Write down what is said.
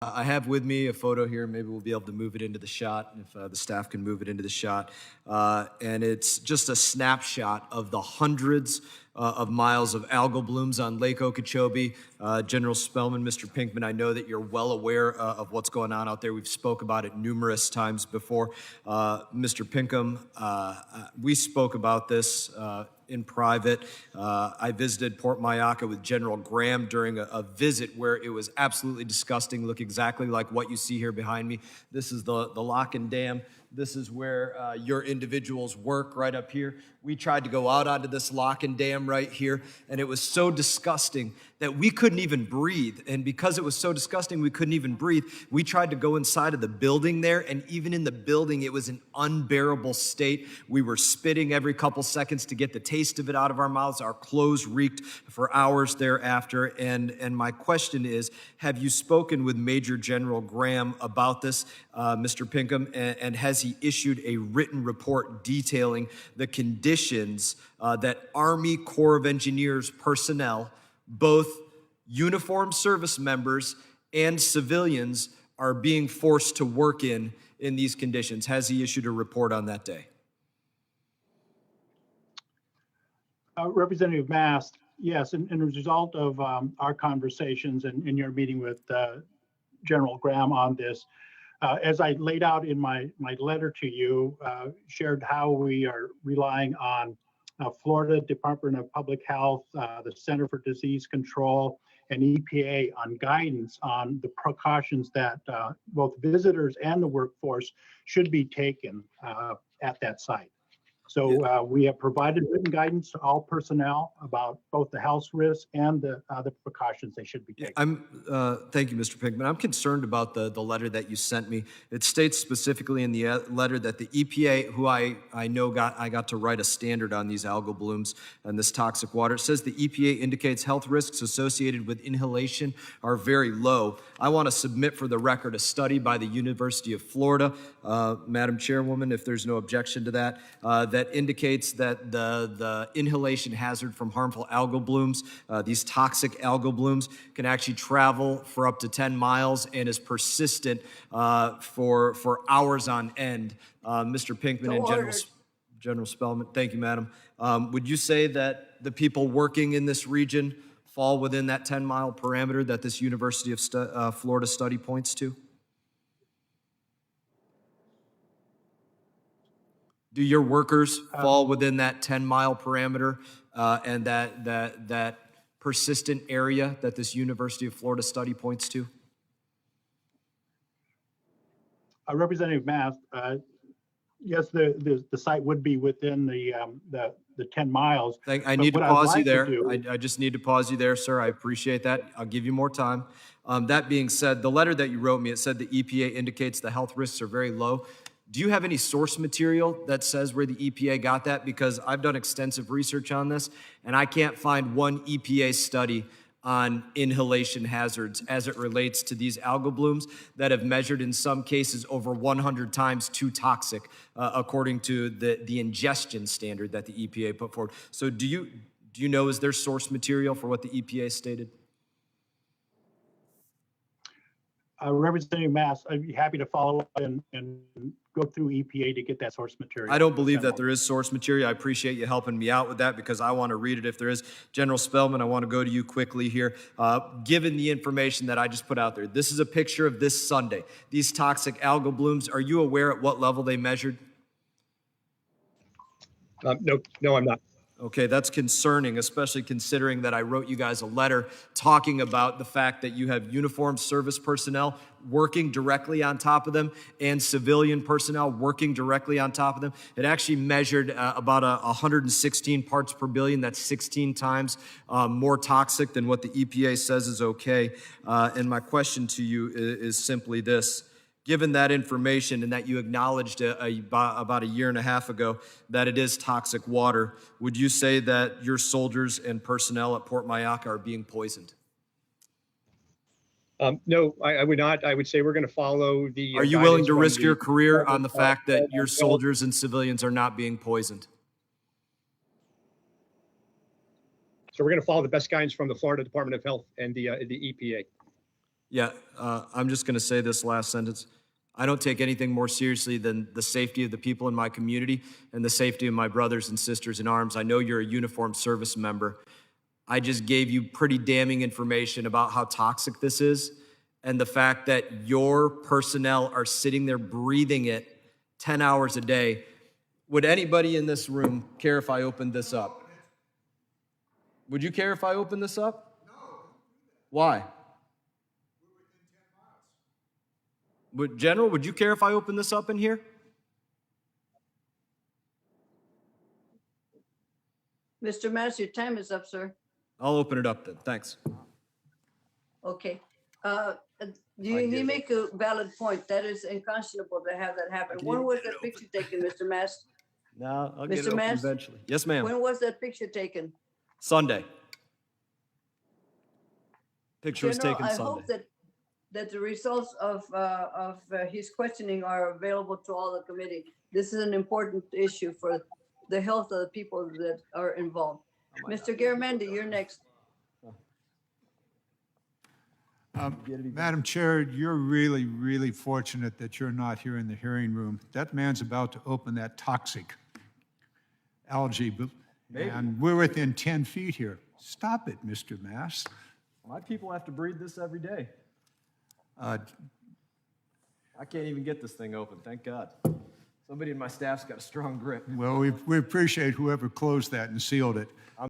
I have with me a photo here. Maybe we'll be able to move it into the shot if the staff can move it into the shot. And it's just a snapshot of the hundreds of miles of algal blooms on Lake Okeechobee. General Spellmon, Mr. Pinkman, I know that you're well aware of what's going on out there. We've spoke about it numerous times before. Mr. Pinkham, we spoke about this in private. I visited Port Mayaca with General Graham during a visit where it was absolutely disgusting, look exactly like what you see here behind me. This is the lock and dam. This is where your individuals work right up here. We tried to go out onto this lock and dam right here, and it was so disgusting that we couldn't even breathe. And because it was so disgusting, we couldn't even breathe. We tried to go inside of the building there, and even in the building, it was an unbearable state. We were spitting every couple seconds to get the taste of it out of our mouths. Our clothes reeked for hours thereafter. And my question is, have you spoken with Major General Graham about this, Mr. Pinkham, and has he issued a written report detailing the conditions that Army Corps of Engineers personnel, both uniformed service members and civilians, are being forced to work in these conditions? Has he issued a report on that day? Representative Mast, yes, and as a result of our conversations and in your meeting with General Graham on this, as I laid out in my letter to you, shared how we are relying on Florida Department of Public Health, the Center for Disease Control, and EPA on guidance on the precautions that both visitors and the workforce should be taken at that site. So we have provided written guidance to all personnel about both the health risks and the precautions they should be taking. Thank you, Mr. Pinkman. I'm concerned about the letter that you sent me. It states specifically in the letter that the EPA, who I know I got to write a standard on these algal blooms and this toxic water. It says the EPA indicates health risks associated with inhalation are very low. I want to submit for the record a study by the University of Florida, Madam Chairwoman, if there's no objection to that, that indicates that the inhalation hazard from harmful algal blooms, these toxic algal blooms, can actually travel for up to 10 miles and is persistent for hours on end. Mr. Pinkman and General Spellman, thank you, Madam. Would you say that the people working in this region fall within that 10-mile parameter that this University of Florida study points to? Do your workers fall within that 10-mile parameter and that persistent area that this University of Florida study points to? Representative Mast, yes, the site would be within the 10 miles. I need to pause you there. I just need to pause you there, sir. I appreciate that. I'll give you more time. That being said, the letter that you wrote me, it said the EPA indicates the health risks are very low. Do you have any source material that says where the EPA got that? Because I've done extensive research on this, and I can't find one EPA study on inhalation hazards as it relates to these algal blooms that have measured in some cases over 100 times too toxic, according to the ingestion standard that the EPA put forward. So do you know, is there source material for what the EPA stated? Representative Mast, I'd be happy to follow up and go through EPA to get that source material. I don't believe that there is source material. I appreciate you helping me out with that because I want to read it if there is. General Spellman, I want to go to you quickly here. Given the information that I just put out there, this is a picture of this Sunday. These toxic algal blooms, are you aware at what level they measured? No, I'm not. Okay, that's concerning, especially considering that I wrote you guys a letter talking about the fact that you have uniformed service personnel working directly on top of them and civilian personnel working directly on top of them. It actually measured about 116 parts per billion. That's 16 times more toxic than what the EPA says is okay. And my question to you is simply this. Given that information and that you acknowledged about a year and a half ago that it is toxic water, would you say that your soldiers and personnel at Port Mayaca are being poisoned? No, I would not. I would say we're going to follow the. Are you willing to risk your career on the fact that your soldiers and civilians are not being poisoned? So we're going to follow the best guidance from the Florida Department of Health and the EPA. Yeah, I'm just going to say this last sentence. I don't take anything more seriously than the safety of the people in my community and the safety of my brothers and sisters in arms. I know you're a uniformed service member. I just gave you pretty damning information about how toxic this is and the fact that your personnel are sitting there breathing it 10 hours a day. Would anybody in this room care if I opened this up? Would you care if I opened this up? No. Why? General, would you care if I open this up in here? Mr. Mast, your time is up, sir. I'll open it up then. Thanks. Okay. You make a valid point. That is unconscionable to have that happen. When was that picture taken, Mr. Mast? No, I'll get it Mr. open Mast? eventually. Yes, ma'am. When was that picture taken? Sunday. Picture was General, taken I Sunday. hope that the results of his questioning are available to all the committee. This is an important issue for the health of the people that are involved. Mr. Garamendi, you're next. Madam Chair, you're really, really fortunate that you're not here in the hearing room. That man's about to open that toxic algae, and we're within 10 feet here. Stop it, Mr. Mast. My people have to breathe this every day. Uh, I can't even get this thing open, thank God. Somebody in my staff's got a strong grip. Well, we appreciate whoever closed that and sealed it.